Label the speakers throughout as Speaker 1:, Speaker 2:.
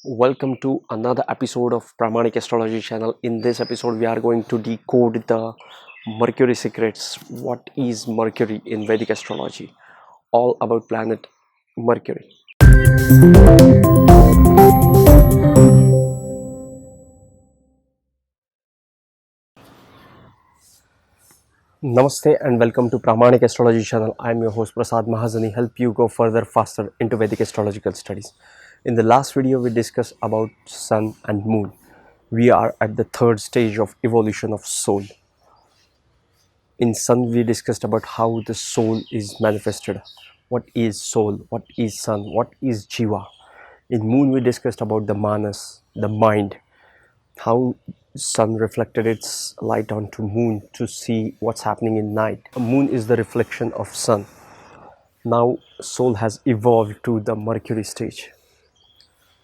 Speaker 1: Welcome to another episode of Pramanic Astrology channel. In this episode, we are going to decode the Mercury secrets. What is Mercury in Vedic astrology? All about planet Mercury. Namaste and welcome to Pramanic Astrology channel. I am your host Prasad Mahazani, help you go further faster into Vedic astrological studies. In the last video, we discussed about Sun and Moon. We are at the third stage of evolution of soul. In Sun, we discussed about how the soul is manifested. What is soul? What is Sun? What is Jiva? In Moon, we discussed about the Manas, the mind, how Sun reflected its light onto Moon to see what's happening in night. Moon is the reflection of Sun. Now, soul has evolved to the Mercury stage.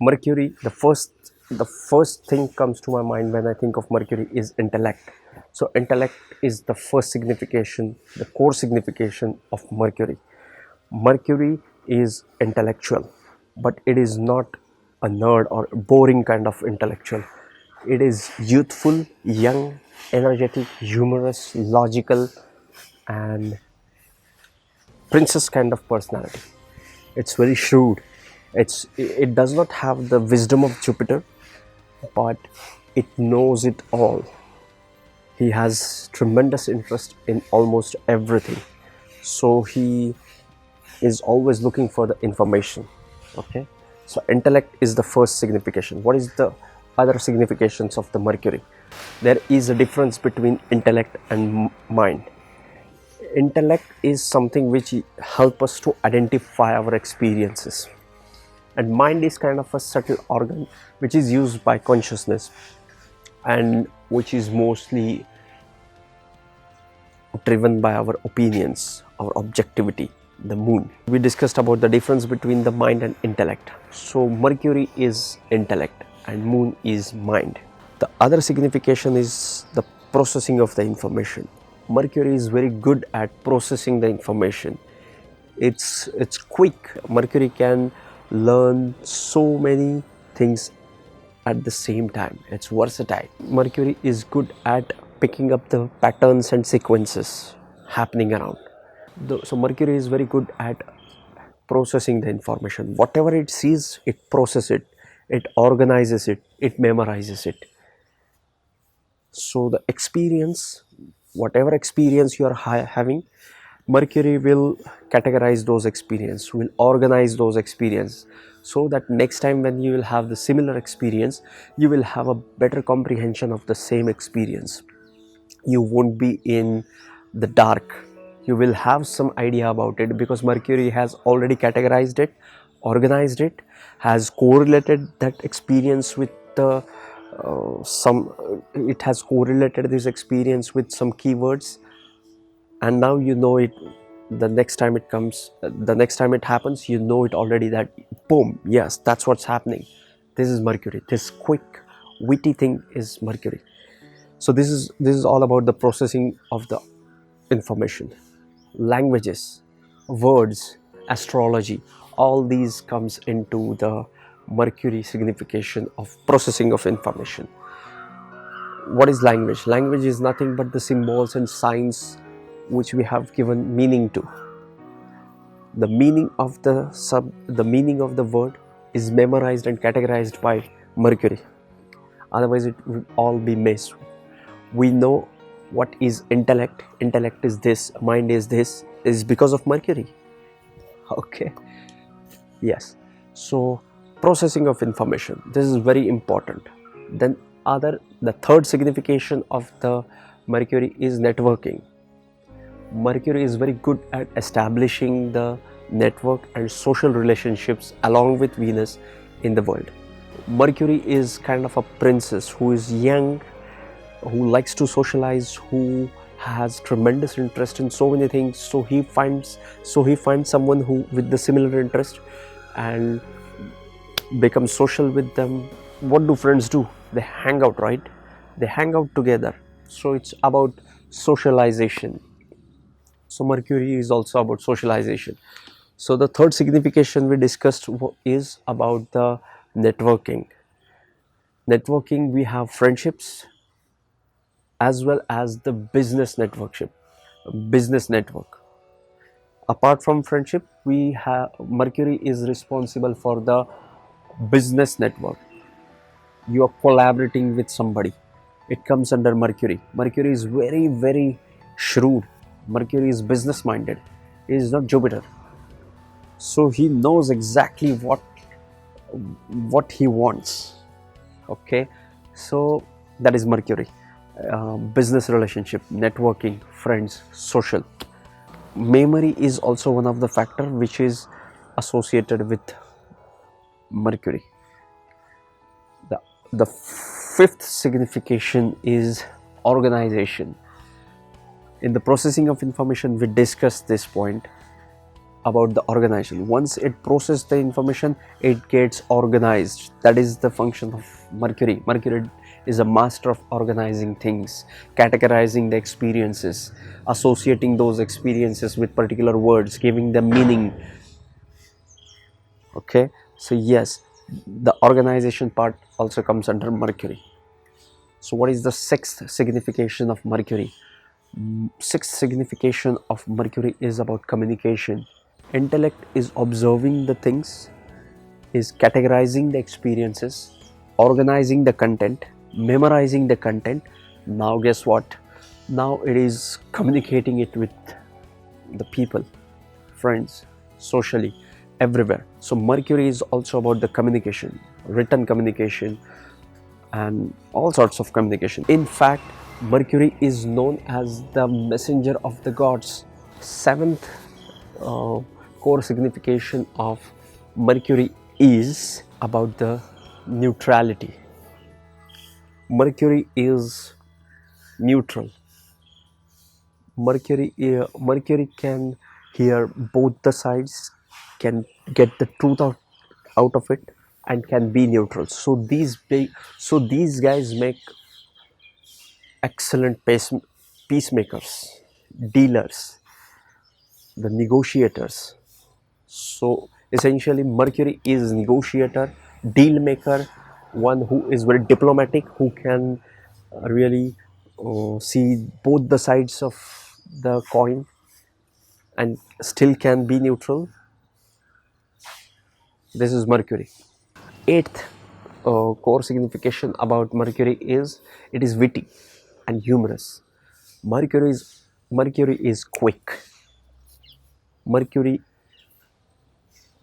Speaker 1: Mercury, the first thing comes to my mind when I think of Mercury is intellect. So intellect is the first signification, the core signification of Mercury. Mercury is intellectual, but it is not a nerd or boring kind of intellectual. It is youthful, young, energetic, humorous, logical, and princess kind of personality. It's very shrewd. It does not have the wisdom of Jupiter, but it knows it all. He has tremendous interest in almost everything, so he is always looking for the information. Okay, so intellect is the first signification. What is the other significations of the Mercury? There is a difference between intellect and mind. Intellect is something which help us to identify our experiences, and mind is kind of a subtle organ which is used by consciousness and which is mostly driven by our opinions, our objectivity. The Moon, we discussed about the difference between the mind and intellect. So Mercury is intellect and Moon is mind. The other signification is the processing of the information. Mercury is very good at processing the information. It's quick. Mercury can learn so many things at the same time. It's versatile. Mercury is good at picking up the patterns and sequences happening around. So Mercury is very good at processing the information. Whatever it sees, it processes it, it organizes it, it memorizes it. So the experience, whatever experience you are having, Mercury will categorize those experiences, will organize those experiences, so that next time when you will have the similar experience, you will have a better comprehension of the same experience. You won't be in the dark. You will have some idea about it because Mercury has already categorized it, organized it, has correlated that experience with the it has correlated this experience with some keywords, and now you know it. The next time it comes, the next time it happens, you know it already, that boom, yes, that's what's happening. This is Mercury. This quick witty thing is Mercury. So this is all about the processing of the information. Languages, words, astrology, all these comes into the Mercury signification of processing of information. What is language? Language is nothing but the symbols and signs which we have given meaning to. The meaning of the word is memorized and categorized by Mercury. Otherwise it would all be missed. We know what is intellect. Intellect is this, mind is this, is because of Mercury. Okay, yes. So processing of information, this is very important. Then the third signification of the Mercury is networking. Mercury is very good at establishing the network and social relationships along with Venus in the world. Mercury is kind of a princess who is young, who likes to socialize, who has tremendous interest in so many things. So he finds someone who with the similar interest and becomes social with them. What do friends do? They hang out, right? They hang out together. So it's about socialization. So Mercury is also about socialization. So the third signification we discussed is about the Networking. Networking, we have friendships as well as the business network. Apart from friendship, we have Mercury is responsible for the business network. You are collaborating with somebody, it comes under Mercury. Mercury is very, very shrewd. Mercury is business minded. He is not Jupiter, so he knows exactly what he wants. Okay, so that is Mercury. Business relationship, networking, friends, social. Memory is also one of the factor which is associated with Mercury. The fifth signification is organization. In the processing of information, we discussed this point about the organization. Once it processes the information, it gets organized. That is the function of Mercury. Mercury is a master of organizing things, categorizing the experiences, associating those experiences with particular words, giving them meaning. Okay, so yes, the organization part also comes under Mercury. So what is the sixth signification of Mercury? Sixth signification of Mercury is about communication. Intellect is observing the things, is categorizing the experiences, organizing the content, memorizing the content. Now guess what? Now it is communicating it with the people, friends, socially, everywhere. So Mercury is also about the communication, written communication, and all sorts of communication. In fact, Mercury is known as the messenger of the gods. Seventh core signification of Mercury is about the neutrality. Mercury is neutral. Mercury can hear both the sides, can get the truth out of it, and can be neutral. So these guys make excellent peacemakers, dealers, the negotiators. So essentially, Mercury is negotiator, deal maker, one who is very diplomatic, who can really see both the sides of the coin and still can be neutral. This is Mercury. Eighth core signification about Mercury is it is witty and humorous. Mercury is quick. Mercury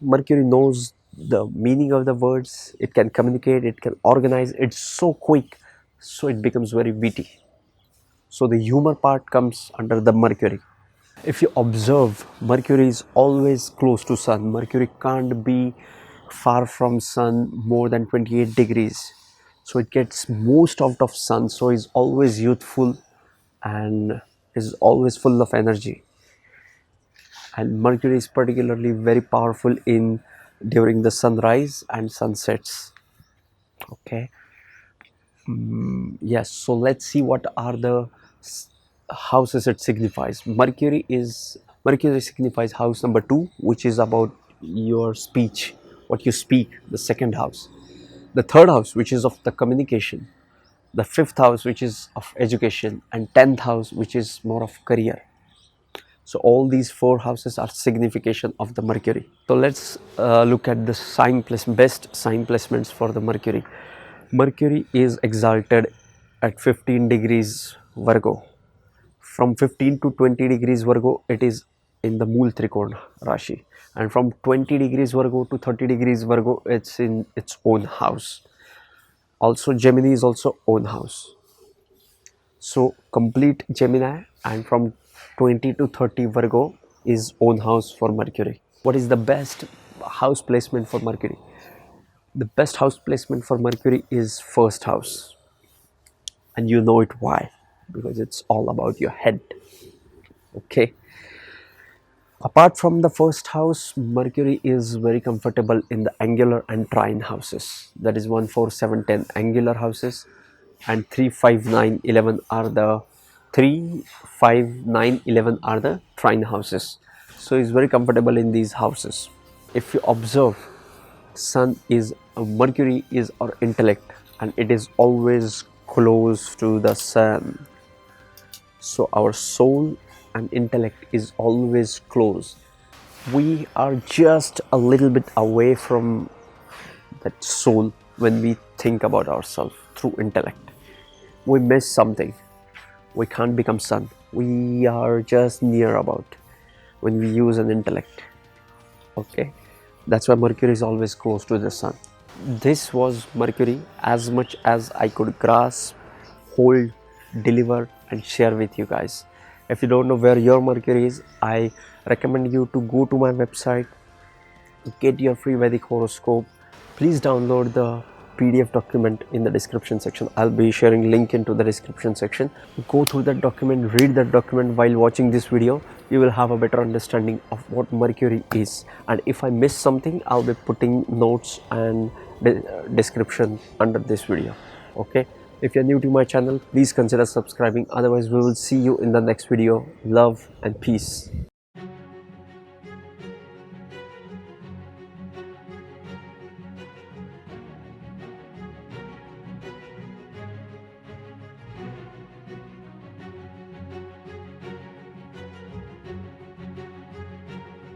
Speaker 1: Mercury knows the meaning of the words, it can communicate, it can organize, it's so quick, so it becomes very witty. So the humor part comes under the Mercury. If you observe, Mercury is always close to Sun. Mercury can't be far from Sun more than 28 degrees. So it gets most out of Sun, so is always youthful and is always full of energy. And Mercury is particularly very powerful in during the sunrise and sunsets. Okay, yes, so let's see what are the houses it signifies. Mercury signifies house number 2, which is about your speech, what you speak. The second house, the third house, which is of the communication, the fifth house, which is of education, and 10th house, which is more of career. So all these 4 houses are signification of the Mercury. So let's look at the best sign placements for the Mercury. Mercury is exalted at 15 degrees Virgo. From 15 to 20 degrees Virgo, it is in the Mool Trikona Rashi. And from 20 degrees Virgo to 30 degrees Virgo, it's in its own house. Also, Gemini is also own house. So complete Gemini, and from 20 to 30 Virgo is own house for Mercury. What is the best house placement for Mercury? The best house placement for Mercury is first house. And you know it why? Because it's all about your head. Okay. Apart from the first house, Mercury is very comfortable in the angular and trine houses. That is 1, 4, 7, 10 angular houses, and 3, 5, 9, 11 are the 3, 5, 9, 11 are the trine houses. So it's very comfortable in these houses. If you observe, Sun is Mercury is our intellect, and it is always close to the sun. So our soul and intellect is always close. We are just a little bit away from that soul when we think about ourselves through intellect. We miss something. We can't become sun. We are just near about when we use an intellect. Okay, that's why Mercury is always close to the sun. This was Mercury, as much as I could grasp, hold, deliver, and share with you guys. If you don't know where your Mercury is, I recommend you to go to my website, get your free Vedic horoscope. Please download the PDF document in the description section. I'll be sharing link into the description section. Go through that document, read that document while watching this video. You will have a better understanding of what Mercury is. And if I miss something, I'll be putting notes and description under this video. Okay. If you're new to my channel, please consider subscribing. Otherwise, we will see you in the next video. Love and peace.